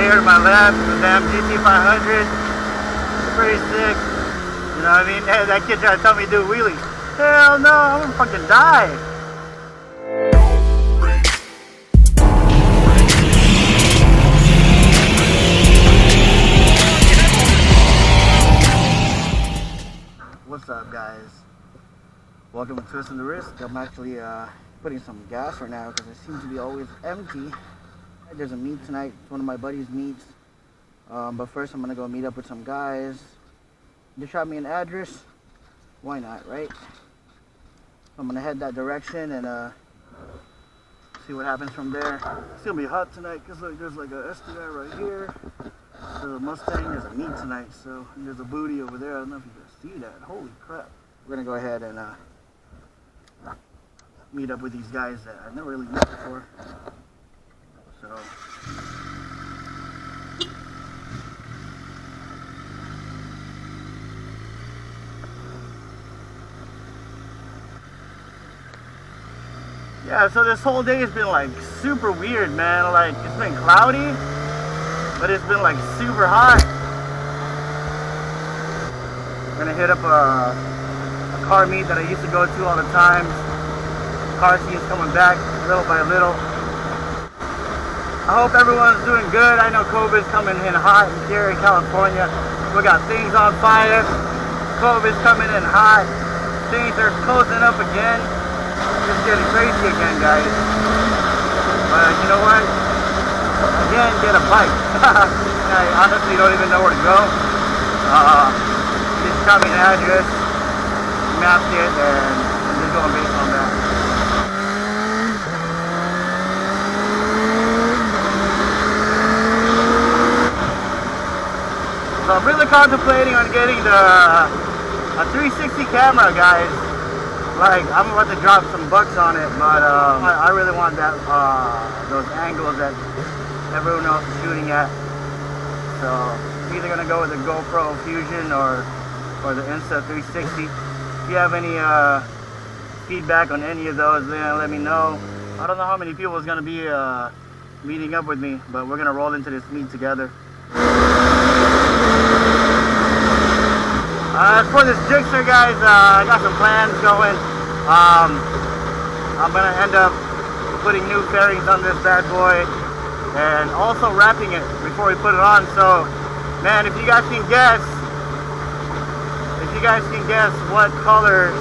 right here to my left, the damn GT500. Pretty sick. You know what I mean? Hey, that kid tried to tell me to do a wheelie. Hell no, I'm gonna fucking die. What's up, guys? Welcome to TwistOfTheRisk. I'm actually putting some gas right now because it seems to be always empty. There's a meet tonight. It's one of my buddies' meets. But first, I'm gonna go meet up with some guys. They shot me an address. Why not, right? I'm gonna head that direction and see what happens from there. It's gonna be hot tonight because like there's like a STI right here. There's a Mustang. There's a meet tonight. So and there's a booty over there. I don't know if you can see that. Holy crap! We're gonna go ahead and meet up with these guys that I've never really met before. So. Yeah, so this whole day has been like super weird, man. Like it's been cloudy, but it's been like super hot. I'm gonna hit up a car meet that I used to go to all the time. Car scene's coming back little by little. I hope everyone's doing good. I know COVID's coming in hot here in California. We got things on fire. COVID's coming in hot. Things are closing up again. It's getting crazy again, guys. But you know what? Again, get a bike. I honestly don't even know where to go. Just got me an address, mapped it, and I'm just going based on that. So I'm really contemplating on getting a 360 camera, guys. Like, I'm about to drop some bucks on it, but I really want that those angles that everyone else is shooting at. So I'm either gonna go with the GoPro Fusion or the Insta360. If you have any feedback on any of those, then let me know. I don't know how many people is gonna be meeting up with me, but we're gonna roll into this meet together. As for this Gixxer, guys, I got some plans going. I'm gonna end up putting new fairings on this bad boy and also wrapping it before we put it on. So, man, if you guys can guess what color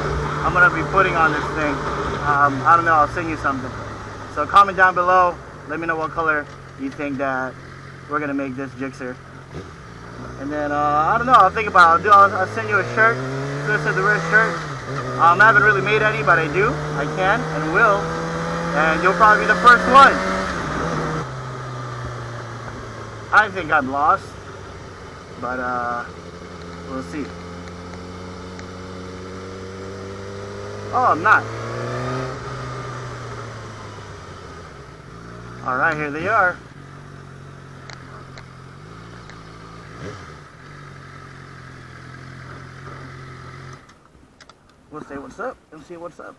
I'm gonna be putting on this thing, I don't know, I'll send you something. So comment down below, let me know what color you think that we're gonna make this Gixxer. And then, I don't know, I'll think about it. I'll send you a shirt, TwistOfTheRisk shirt. I haven't really made any, but I do. I can and will. And you'll probably be the first one. I think I'm lost. But, we'll see. Oh, I'm not. Alright, here they are. We'll say what's up and see what's up.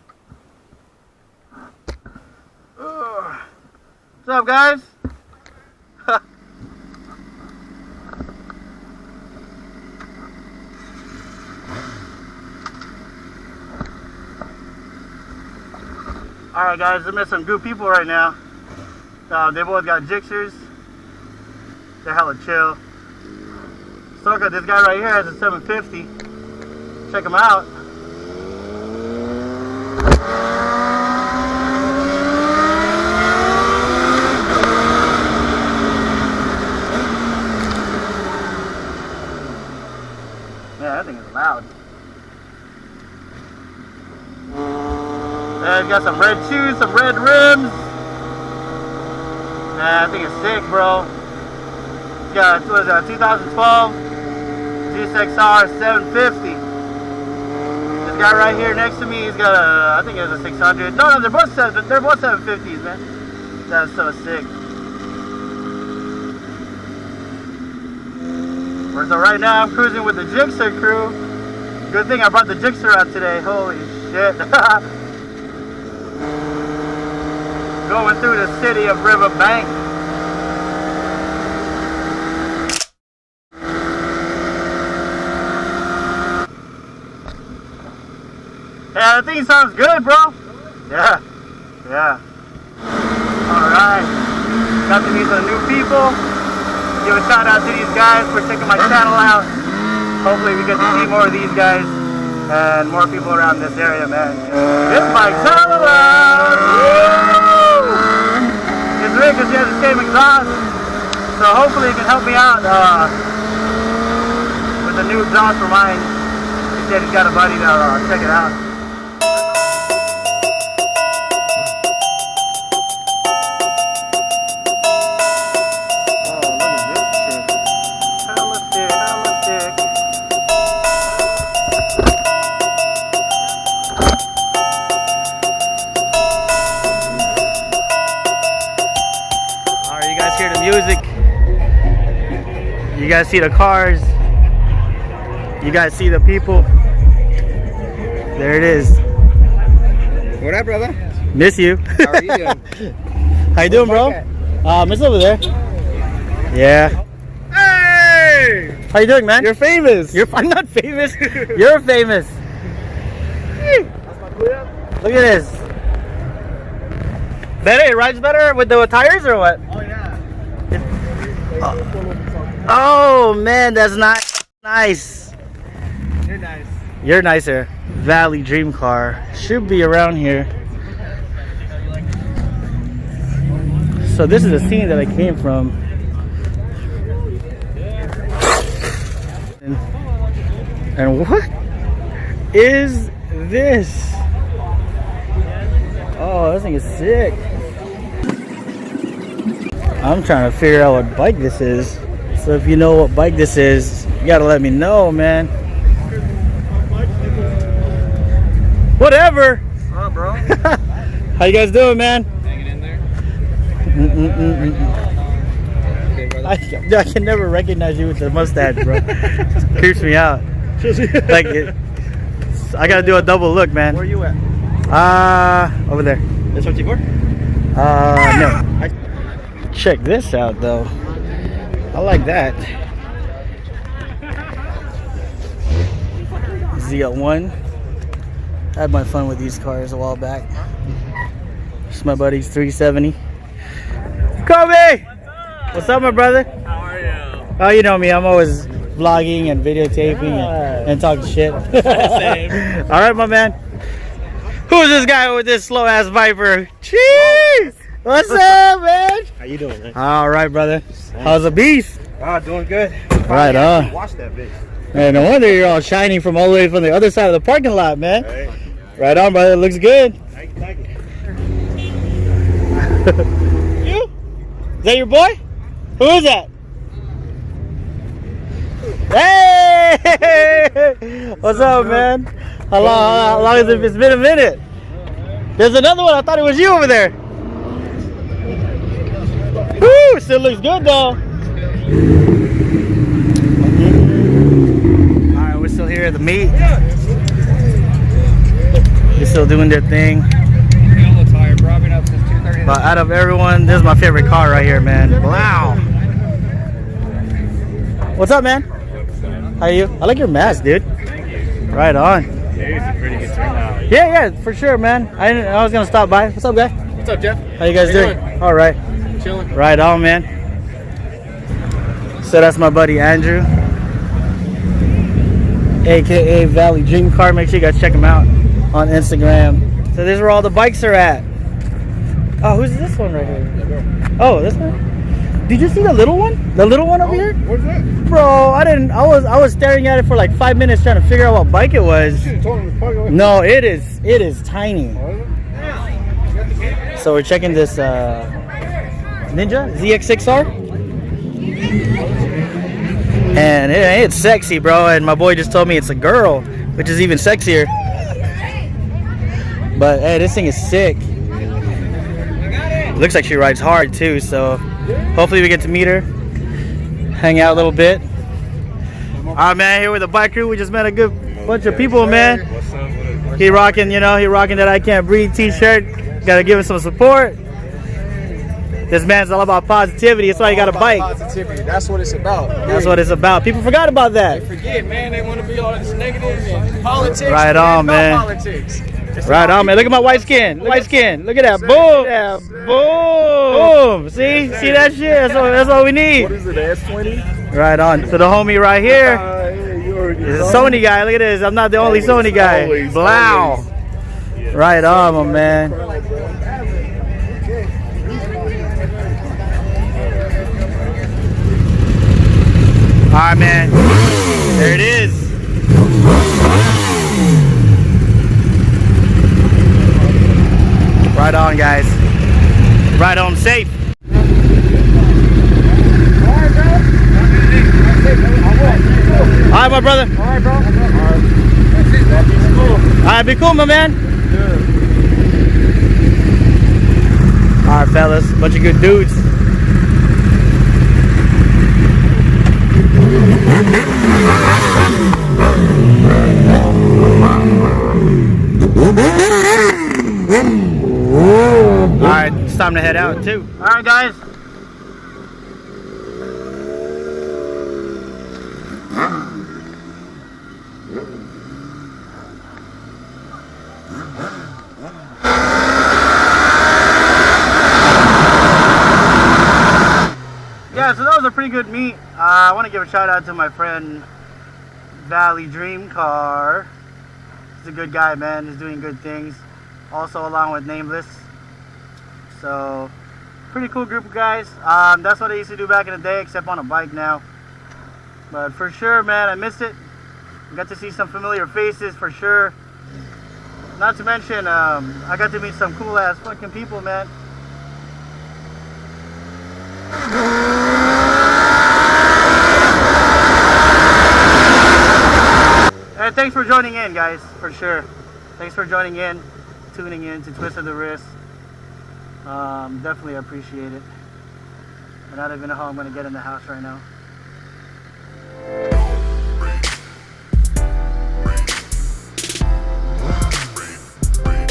What's up, guys? Alright, guys, I met some good people right now. They both got Gixxers. They're hella chill. Soka, this guy right here has a 750. Check him out. Man, that thing is loud. And got some red shoes, some red rims. Man, I think it's sick, bro. It's got, what is that, 2012 GSXR 750. This guy right here next to me, he's got a, I think it's a 600. No, they're both 750s, man. That's so sick. So right now I'm cruising with the Gixxer crew. Good thing I brought the Gixxer out today. Holy shit. Going through the city of Riverbank. I think it sounds good, bro. Yeah. Yeah. Alright. Got to meet some new people. Give a shout out to these guys for checking my channel out. Hopefully we get to see more of these guys and more people around this area, man. This bike's hella loud. It's weird because he has the same exhaust. So hopefully he can help me out with the new exhaust for mine. He said he's got a buddy that'll check it out. Music. You guys see the cars. You guys see the people. There it is. What up, brother? Miss you. How are you doing? How you doing, bro? It's over there. Yeah. Hey! How you doing, man? You're famous. I'm not famous. You're famous. Look at this. Better? It rides better with the tires or what? Oh yeah. Oh man, that's not nice. You're nice. You're nicer. Valley Dream Car should be around here. So this is the scene that I came from. And what is this? Oh, this thing is sick. I'm trying to figure out what bike this is. So if you know what bike this is, you gotta let me know, man. Whatever. What up, bro? How you guys doing, man? Hanging in there. Okay, brother. I can never recognize you with the mustache, bro. Creeps me out. Like I gotta do a double look, man. Where you at? Over there. This 54? No. Check this out, though. I like that. ZL1. I had my fun with these cars a while back. This is my buddy's 370. Kobe! What's up, my brother? How are you? Oh, you know me. I'm always vlogging and videotaping and talking shit. Same. All right, my man. Who's this guy with this slow-ass Viper? Jeez! What's up, man? How you doing, man? All right, brother. How's the beast? Doing good. Right on. Watch that bitch. Man, no wonder you're all shiny from all the way from the other side of the parking lot, man. Right. Right on, brother. Looks good. Thank you. You? Is that your boy? Who is that? Hey! What's up, man? How long has it? It's been a minute. There's another one. I thought it was you over there. Woo! Still looks good, though. Alright, we're still here at the meet. They're still doing their thing. But out of everyone, this is my favorite car right here, man. Wow. What's up, man? How are you? I like your mask, dude. Right on. It's a pretty good turnout. Yeah, for sure, man. I was gonna stop by. What's up, guy? What's up, Jeff? How you guys doing? All right. Chilling. Right on, man. So that's my buddy Andrew, aka Valley Dream Car. Make sure you guys check him out on Instagram. So this is where all the bikes are at. Oh, who's this one right here? Oh, this one? Did you see the little one? The little one over here? What's that? Bro, I didn't. I was staring at it for like 5 minutes trying to figure out what bike it was. No, it is tiny. So we're checking this Ninja GSXR, and it's sexy, bro. And my boy just told me it's a girl, which is even sexier. But hey, this thing is sick. Looks like she rides hard too, so hopefully we get to meet her, hang out a little bit. Alright, man, here with the bike crew. We just met a good bunch of people, man. He rocking that I Can't Breathe t-shirt. Gotta give him some support. This man's all about positivity. That's why you got a bike. Positivity. That's what it's about. That's what it's about. People forgot about that. They forget, man. They want to be all this negative and politics. Right on, man. Politics. Right on, man. Look at my white skin. White skin. Look at that. Boom. Yeah, boom. See that shit? That's all we need. What is it, the S20? Right on. So the homie right here is a Sony guy. Look at this. I'm not the only Sony guy. Blow. Right on, my man. All right, man. There it is. Right on, guys. Right on safe. All right, my brother. All right, bro. All right, be cool, my man. All right, fellas. Bunch of good dudes. Alright, it's time to head out too. Alright, guys. Yeah, so that was a pretty good meet. I want to give a shout out to my friend Valley Dream Car. He's a good guy, man. He's doing good things. Also along with Nameless. So pretty cool group of guys. That's what I used to do back in the day, except on a bike now. But for sure, man, I missed it. Got to see some familiar faces for sure. Not to mention, I got to meet some cool ass fucking people, man. And thanks for joining in, guys, for sure. Thanks for joining in, tuning in to Twist of the Wrist. Definitely appreciate it. I don't even know how I'm going to get in the house right now.